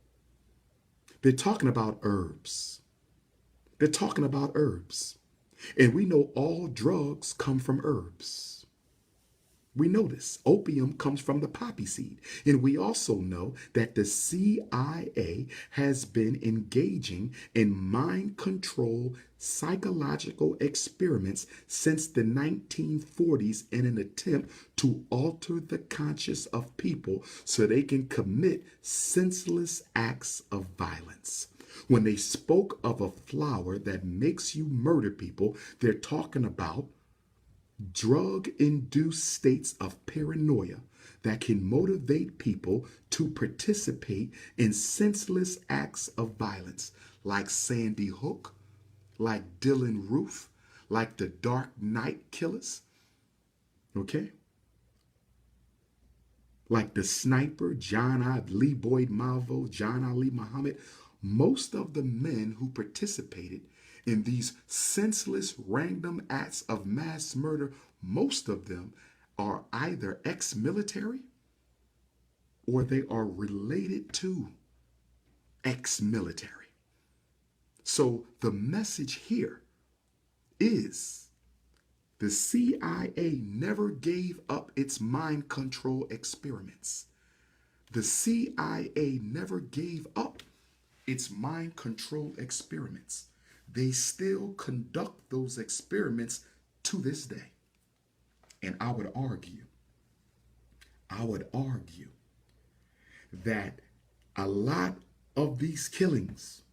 They're talking about herbs. They're talking about herbs. And we know all drugs come from herbs. We know this. Opium comes from the poppy seed. And we also know that the CIA has been engaging in mind control psychological experiments since the 1940s in an attempt to alter the conscience of people so they can commit senseless acts of violence. When they spoke of a flower that makes you murder people, they're talking about drug-induced states of paranoia that can motivate people to participate in senseless acts of violence, like Sandy Hook, like Dylan Roof, like the Dark Knight killers. Okay? like the sniper, John I. Lee Boyd Malvo, John Ali Muhammad, most of the men who participated in these senseless random acts of mass murder, most of them are either ex-military or they are related to ex-military. So the message here is the CIA never gave up its mind control experiments. The CIA never gave up its mind control experiments. They still conduct those experiments to this day. And I would argue that a lot of these killings,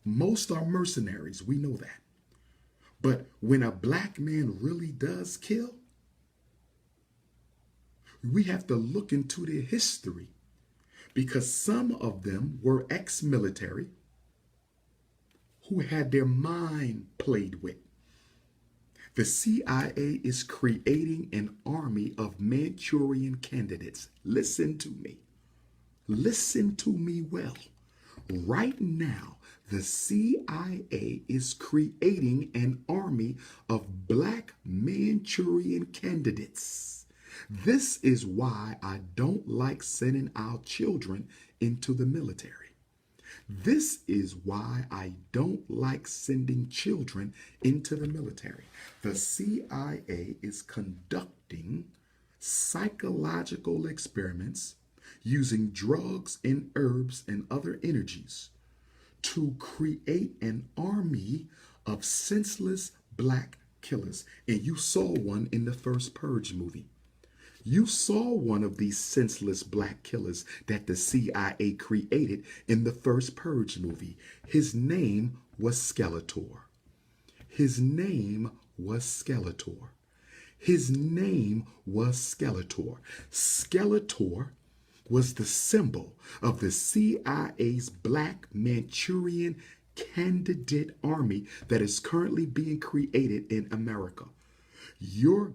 most are mercenaries, we know that. But when a black man really does kill, we have to look into their history, because some of them were ex-military who had their mind played with. The CIA is creating an army of Manchurian candidates. Listen to me. Listen to me well. Right now, the CIA is creating an army of black Manchurian candidates. This is why I don't like sending our children into the military. This is why I don't like sending children into the military. The CIA is conducting psychological experiments using drugs and herbs and other energies to create an army of senseless black killers. And you saw one in the First Purge movie. You saw one of these senseless black killers that the CIA created in the First Purge movie. His name was Skeletor. His name was Skeletor. His name was Skeletor. Skeletor was the symbol of the CIA's black Manchurian candidate army that is currently being created in America.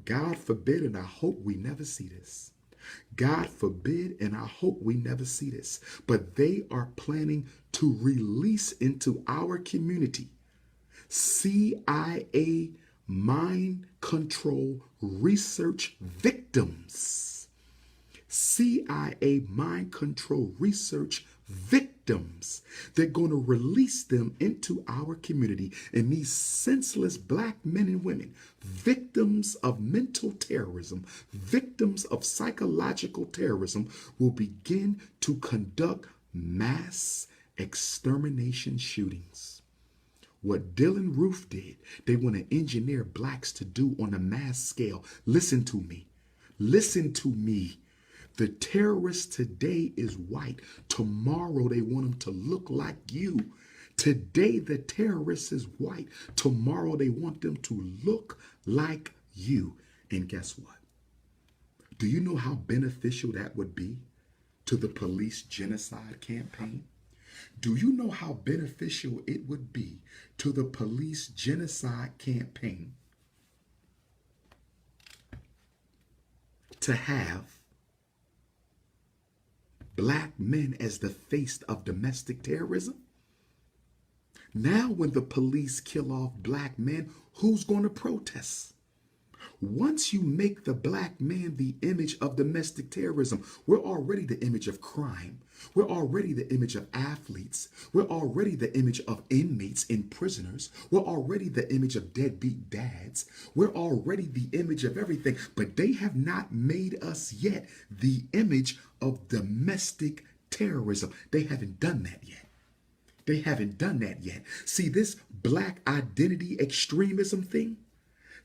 God forbid, and I hope we never see this. God forbid, and I hope we never see this. But they are planning to release into our community CIA mind control research victims. CIA mind control research victims. They're going to release them into our community. And these senseless black men and women, victims of mental terrorism, victims of psychological terrorism, will begin to conduct mass extermination shootings. What Dylan Roof did, they want to engineer blacks to do on a mass scale. Listen to me. Listen to me. The terrorist today is white. Tomorrow they want them to look like you. Today the terrorist is white. Tomorrow they want them to look like you. And guess what? Do you know how beneficial that would be to the police genocide campaign? Do you know how beneficial it would be to the police genocide campaign to have black men as the face of domestic terrorism? Now when the police kill off black men, who's going to protest? Once you make the black man the image of domestic terrorism, we're already the image of crime. We're already the image of athletes. We're already the image of inmates and prisoners. We're already the image of deadbeat dads. We're already the image of everything, but they have not made us yet the image of domestic terrorism. They haven't done that yet. They haven't done that yet. See, this black identity extremism thing,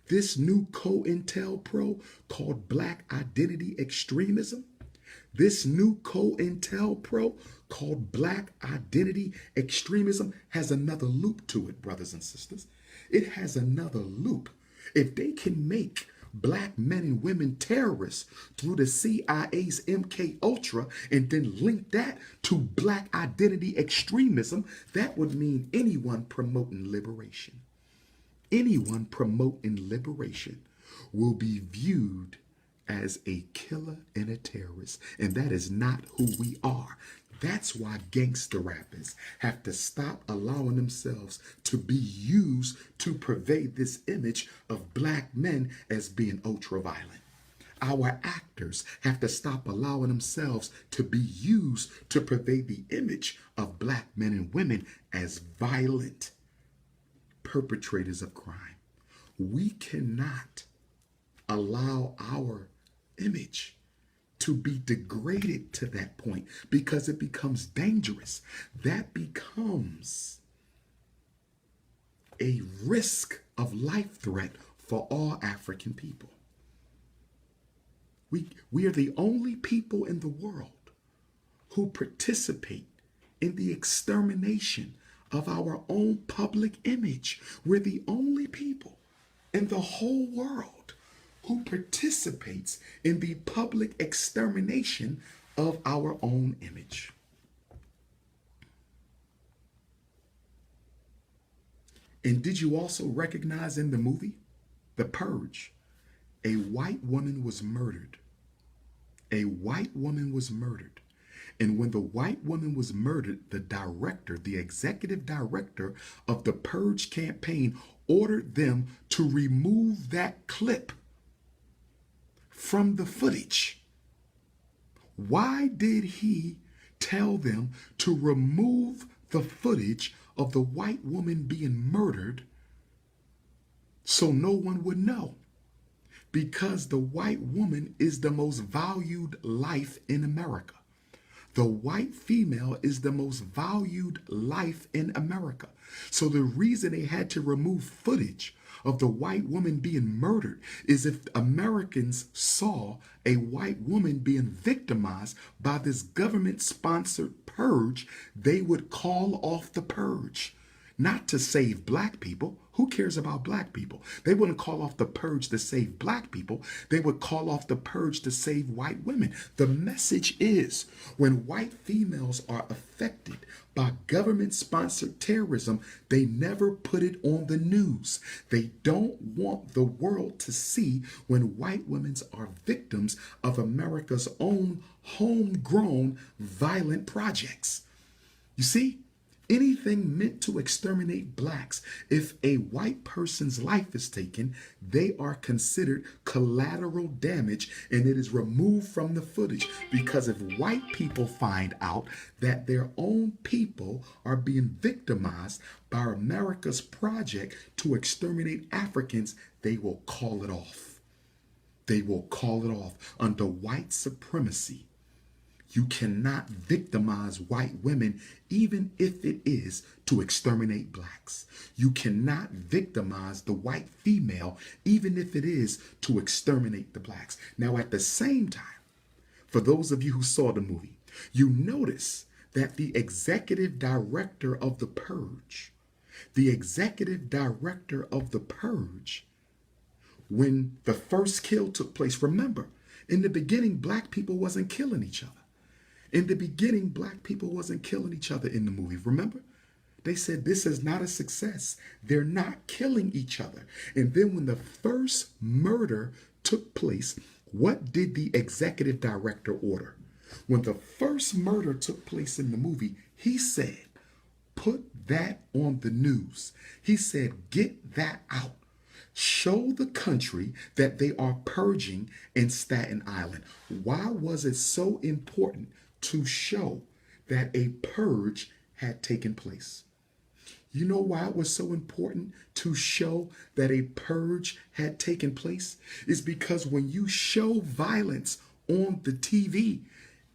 this new COINTELPRO called Black Identity Extremism, this new COINTELPRO called Black Identity Extremism has another loop to it, brothers and sisters. It has another loop. If they can make black men and women terrorists through the CIA's MK Ultra and then link that to black identity extremism, that would mean anyone promoting liberation. Anyone promoting liberation will be viewed as a killer and a terrorist. And that is not who we are. That's why gangster rappers have to stop allowing themselves to be used to pervade this image of black men as being ultra violent. Our actors have to stop allowing themselves to be used to pervade the image of black men and women as violent perpetrators of crime. We cannot allow our image to be degraded to that point, because it becomes dangerous. That becomes a risk of life threat for all African people. We are the only people in the world who participate in the extermination of our own public image. We're the only people in the whole world who participates in the public extermination of our own image. And did you also recognize in the movie, The Purge, a white woman was murdered? A white woman was murdered. And when the white woman was murdered, the director, the executive director of the Purge campaign, ordered them to remove that clip from the footage. Why did he tell them to remove the footage of the white woman being murdered so no one would know? Because the white woman is the most valued life in America. The white female is the most valued life in America. So the reason they had to remove footage of the white woman being murdered is if Americans saw a white woman being victimized by this government-sponsored purge, they would call off the purge. Not to save black people. Who cares about black people? They wouldn't call off the purge to save black people. They would call off the purge to save white women. The message is, when white females are affected by government-sponsored terrorism, they never put it on the news. They don't want the world to see when white women are victims of America's own homegrown violent projects. You see? Anything meant to exterminate blacks, if a white person's life is taken, they are considered collateral damage and it is removed from the footage. Because if white people find out that their own people are being victimized by America's project to exterminate Africans, they will call it off. They will call it off. Under white supremacy, you cannot victimize white women, even if it is to exterminate blacks. You cannot victimize the white female, even if it is to exterminate the blacks. Now, at the same time, for those of you who saw the movie, you notice that the executive director of the Purge, when the first kill took place, remember, in the beginning, black people wasn't killing each other. In the beginning, black people wasn't killing each other in the movie, remember? They said this is not a success. They're not killing each other. And then when the first murder took place, what did the executive director order? When the first murder took place in the movie, he said, put that on the news. He said, get that out. Show the country that they are purging in Staten Island. Why was it so important to show that a purge had taken place? You know why it was so important to show that a purge had taken place? Is because when you show violence on the TV,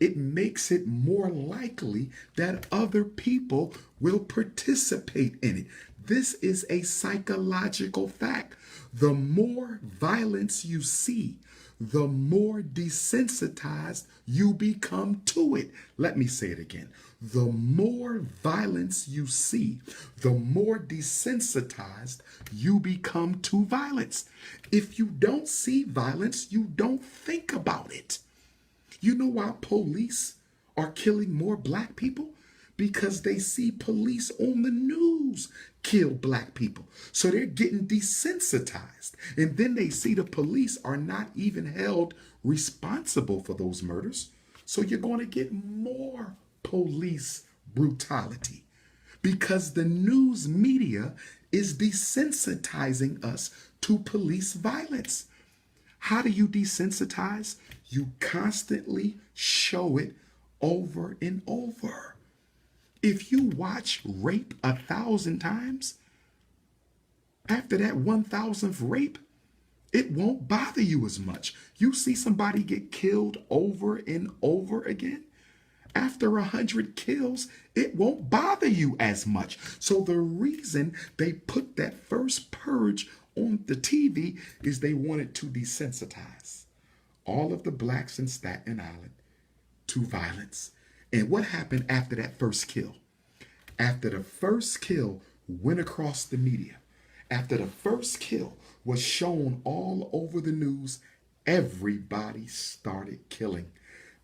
it makes it more likely that other people will participate in it. This is a psychological fact. The more violence you see, the more desensitized you become to it. Let me say it again. The more violence you see, the more desensitized you become to violence. If you don't see violence, you don't think about it. You know why police are killing more black people? Because they see police on the news kill black people. So they're getting desensitized. And then they see the police are not even held responsible for those murders. So you're going to get more police brutality because the news media is desensitizing us to police violence. How do you desensitize? You constantly show it over and over. If you watch rape 1,000 times, after that 1,000th rape, it won't bother you as much. You see somebody get killed over and over again. After 100 kills, it won't bother you as much. So the reason they put that first purge on the TV is they wanted to desensitize all of the blacks in Staten Island to violence. And what happened after that first kill? After the first kill went across the media, after the first kill was shown all over the news, everybody started killing.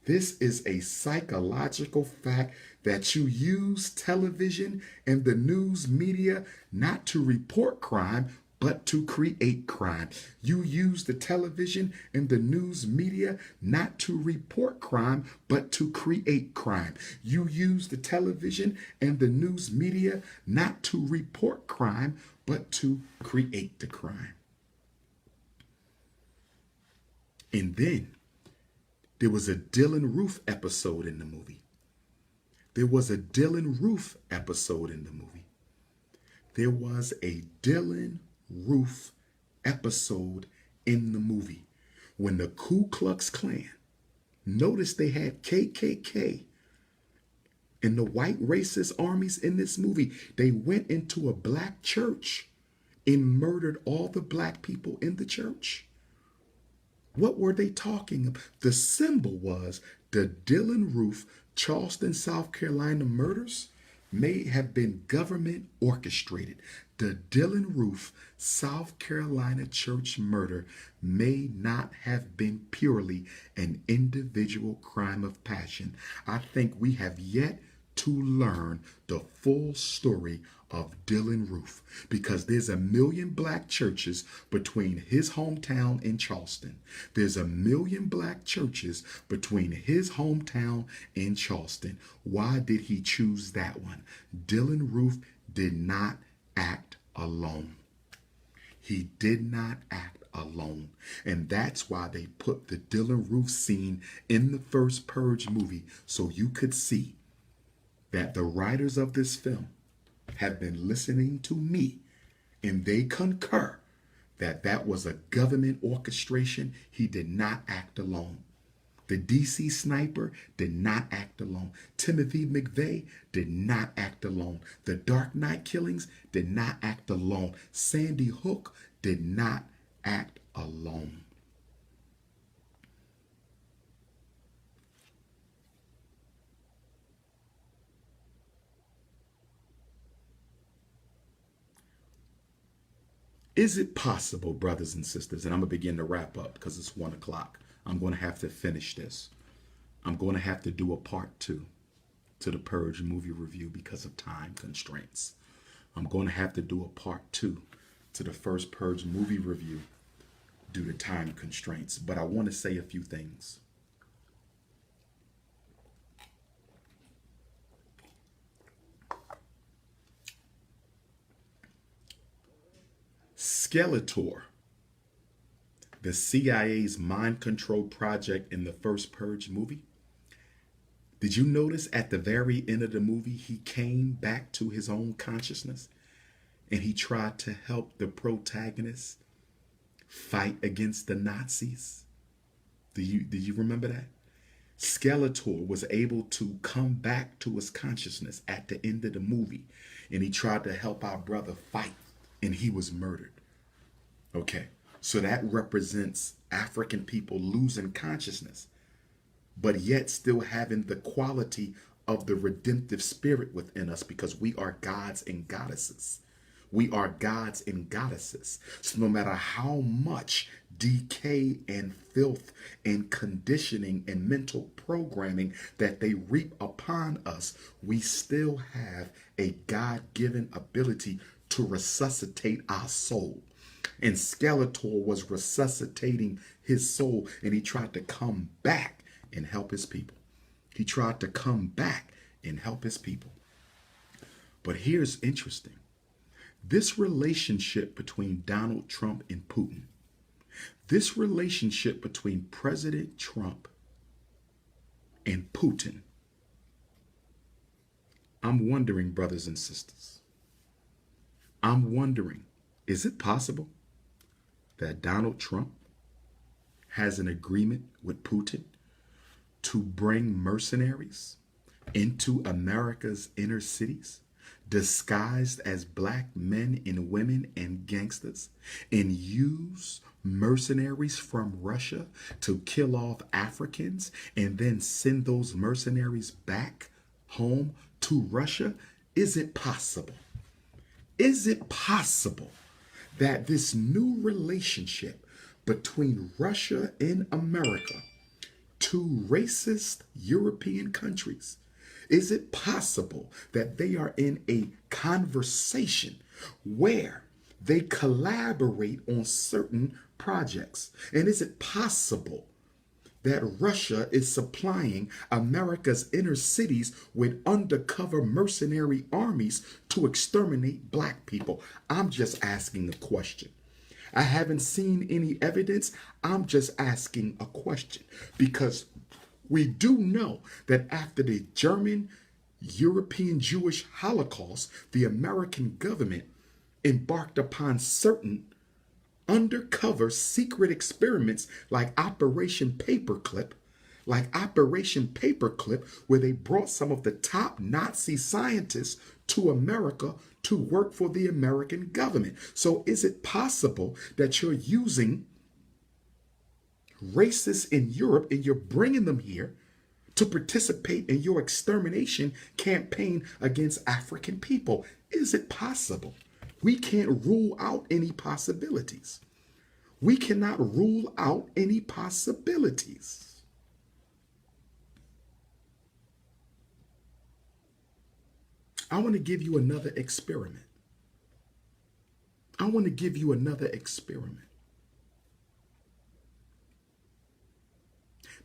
This is a psychological fact that you use television and the news media not to report crime, but to create crime. You use the television and the news media not to report crime, but to create crime. You use the television and the news media not to report crime, but to create the crime. And then there was a Dylan Roof episode in the movie. There was a Dylan Roof episode in the movie. There was a Dylan Roof episode in the movie when the Ku Klux Klan, notice they had KKK and the white racist armies in this movie. They went into a black church and murdered all the black people in the church. What were they talking about? The symbol was the Dylan Roof, Charleston, South Carolina murders may have been government orchestrated. The Dylan Roof, South Carolina church murder may not have been purely an individual crime of passion. I think we have yet to learn the full story of Dylan Roof, because there's 1 million black churches between his hometown and Charleston. There's 1 million black churches between his hometown and Charleston. Why did he choose that one? Dylan Roof did not act alone. He did not act alone. And that's why they put the Dylan Roof scene in the First Purge movie, so you could see that the writers of this film have been listening to me, and they concur that that was a government orchestration. He did not act alone. The DC sniper did not act alone. Timothy McVeigh did not act alone. The Dark Knight killings did not act alone. Sandy Hook did not act alone. Is it possible, brothers and sisters, and I'm going to begin to wrap up because it's 1 o'clock. I'm going to have to finish this. I'm going to have to do a part 2 to the Purge movie review because of time constraints. I'm going to have to do a part 2 to the First Purge movie review due to time constraints. But I want to say a few things. Skeletor, the CIA's mind control project in the First Purge movie. Did you notice at the very end of the movie, he came back to his own consciousness and he tried to help the protagonist fight against the Nazis? Did you remember that? Skeletor was able to come back to his consciousness at the end of the movie, and he tried to help our brother fight, and he was murdered. Okay, so that represents African people losing consciousness, but yet still having the quality of the redemptive spirit within us, because we are gods and goddesses. We are gods and goddesses. So no matter how much decay and filth and conditioning and mental programming that they reap upon us, we still have a God-given ability to resuscitate our soul. And Skeletor was resuscitating his soul, and he tried to come back and help his people. He tried to come back and help his people. But here's interesting. This relationship between Donald Trump and Putin, this relationship between President Trump and Putin, I'm wondering, brothers and sisters, I'm wondering, is it possible that Donald Trump has an agreement with Putin to bring mercenaries into America's inner cities, disguised as black men and women and gangsters, and use mercenaries from Russia to kill off Africans and then send those mercenaries back home to Russia? Is it possible? Is it possible that this new relationship between Russia and America, two racist European countries, is it possible that they are in a conversation where they collaborate on certain projects? And is it possible that Russia is supplying America's inner cities with undercover mercenary armies to exterminate black people? I'm just asking a question. I haven't seen any evidence. I'm just asking a question, because we do know that after the German European Jewish Holocaust, the American government embarked upon certain undercover secret experiments like Operation Paperclip, where they brought some of the top Nazi scientists to America to work for the American government. So is it possible that you're using racists in Europe and you're bringing them here to participate in your extermination campaign against African people? Is it possible? We can't rule out any possibilities. We cannot rule out any possibilities. I want to give you another experiment.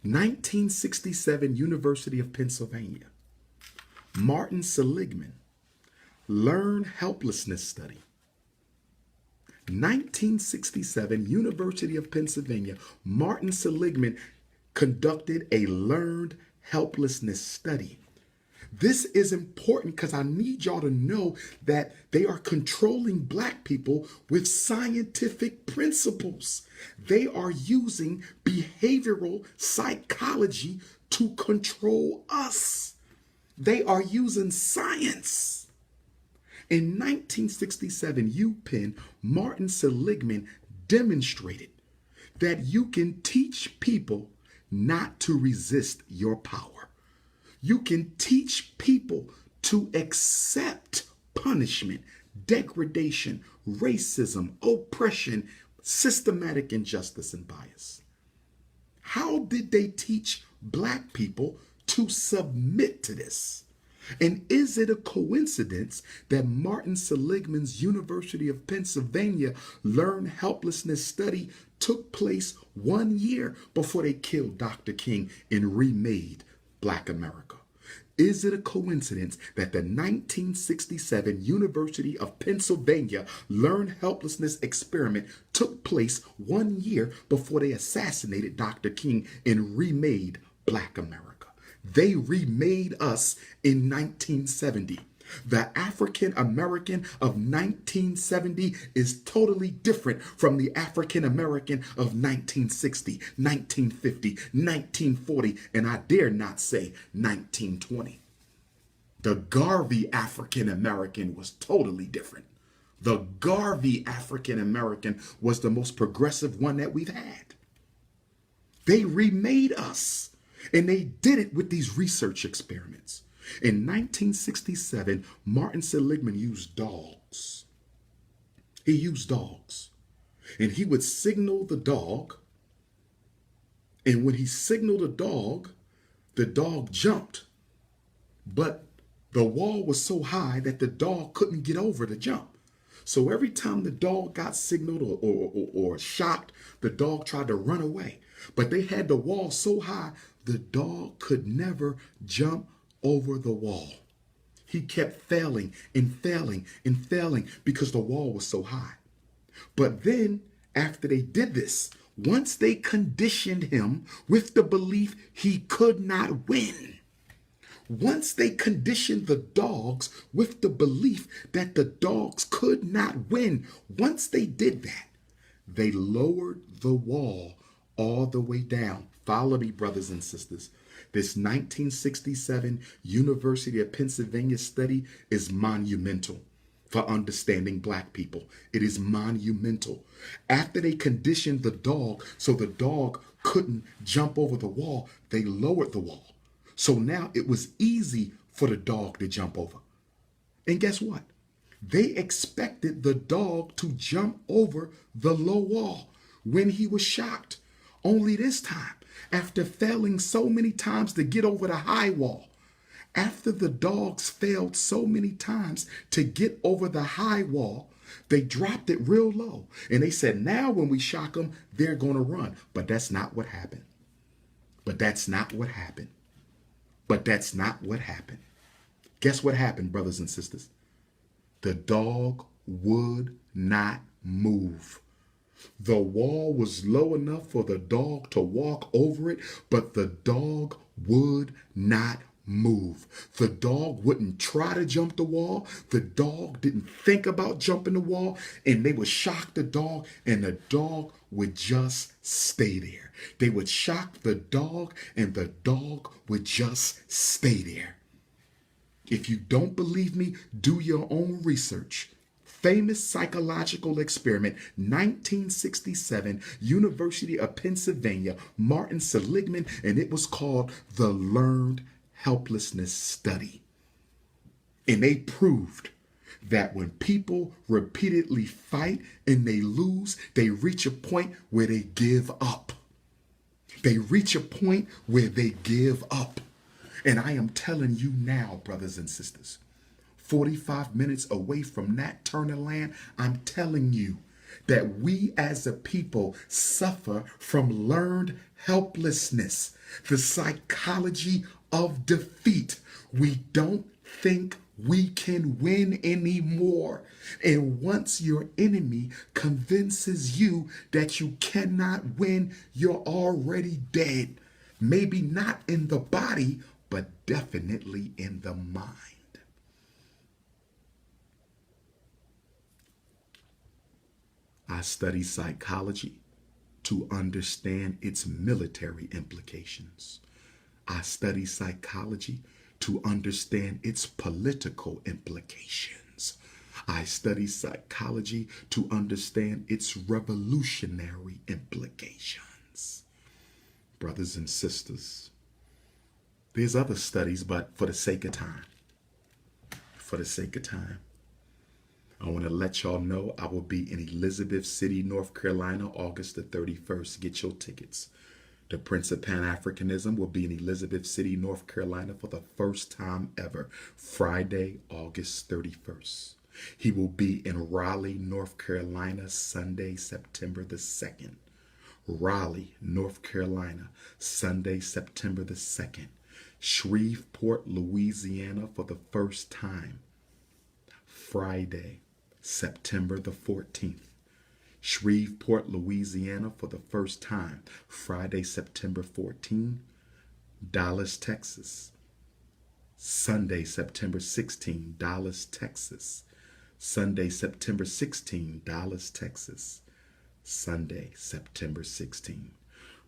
1967, University of Pennsylvania. Martin Seligman, Learned Helplessness Study. 1967, University of Pennsylvania, Martin Seligman conducted a learned helplessness study. This is important because I need y'all to know that they are controlling black people with scientific principles. They are using behavioral psychology to control us. They are using science. In 1967, UPenn, Martin Seligman demonstrated that you can teach people not to resist your power. You can teach people to accept punishment, degradation, racism, oppression, systematic injustice, and bias. How did they teach black people to submit to this? And is it a coincidence that Martin Seligman's University of Pennsylvania Learned Helplessness Study took place 1 year before they killed Dr. King and remade Black America? Is it a coincidence that the 1967 University of Pennsylvania Learned Helplessness experiment took place 1 year before they assassinated Dr. King and remade Black America? They remade us in 1970. The African American of 1970 is totally different from the African American of 1960, 1950, 1940, and I dare not say 1920. The Garvey African American was totally different. The Garvey African American was the most progressive one that we've had. They remade us, and they did it with these research experiments. In 1967, Martin Seligman used dogs. He used dogs. And he would signal the dog. And when he signaled the dog jumped. But the wall was so high that the dog couldn't get over the jump. So every time the dog got signaled or shocked, the dog tried to run away. But they had the wall so high, the dog could never jump over the wall. He kept failing and failing and failing because the wall was so high. But then after they did this, once they conditioned him with the belief he could not win, once they conditioned the dogs with the belief that the dogs could not win, once they did that, they lowered the wall all the way down. Follow me, brothers and sisters. This 1967 University of Pennsylvania study is monumental for understanding black people. It is monumental. After they conditioned the dog so the dog couldn't jump over the wall, they lowered the wall. So now it was easy for the dog to jump over. And guess what? They expected the dog to jump over the low wall when he was shocked. Only this time, after failing so many times to get over the high wall, after the dogs failed so many times to get over the high wall, they dropped it real low. And they said, now when we shock them, they're going to run. But that's not what happened. But that's not what happened. But that's not what happened. Guess what happened, brothers and sisters? The dog would not move. The wall was low enough for the dog to walk over it, but the dog would not move. The dog wouldn't try to jump the wall. The dog didn't think about jumping the wall, and they would shock the dog, and the dog would just stay there. They would shock the dog, and the dog would just stay there. If you don't believe me, do your own research. Famous psychological experiment, 1967, University of Pennsylvania, Martin Seligman, and it was called the Learned Helplessness Study. And they proved that when people repeatedly fight and they lose, they reach a point where they give up. They reach a point where they give up. And I am telling you now, brothers and sisters, 45 minutes away from that turn of land, I'm telling you that we as a people suffer from learned helplessness, the psychology of defeat. We don't think we can win anymore. And once your enemy convinces you that you cannot win, you're already dead. Maybe not in the body, but definitely in the mind. I study psychology to understand its military implications. I study psychology to understand its political implications. I study psychology to understand its revolutionary implications. Brothers and sisters, there's other studies, but for the sake of time, I want to let y'all know I will be in Elizabeth City, North Carolina, August the 31st. Get your tickets. The Prince of Pan-Africanism will be in Elizabeth City, North Carolina for the first time ever, Friday, August 31st. He will be in Raleigh, North Carolina, Sunday, September the 2nd. Raleigh, North Carolina, Sunday, September the 2nd. Shreveport, Louisiana for the first time, Friday, September the 14th. Shreveport, Louisiana for the first time, Friday, September 14th. Dallas, Texas, Sunday, September 16th. Dallas, Texas. Sunday, September 16th. Dallas, Texas. Sunday, September 16th.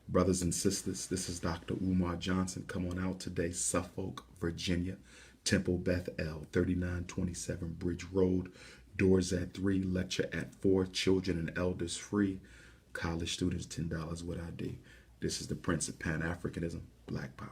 Brothers and sisters, this is Dr. Umar Johnson. Come on out today, Suffolk, Virginia, Temple Beth L, 3927 Bridge Road. Doors at 3, lecture at 4, children and elders free, college students $10 with ID. This is the Prince of Pan-Africanism, Black Power.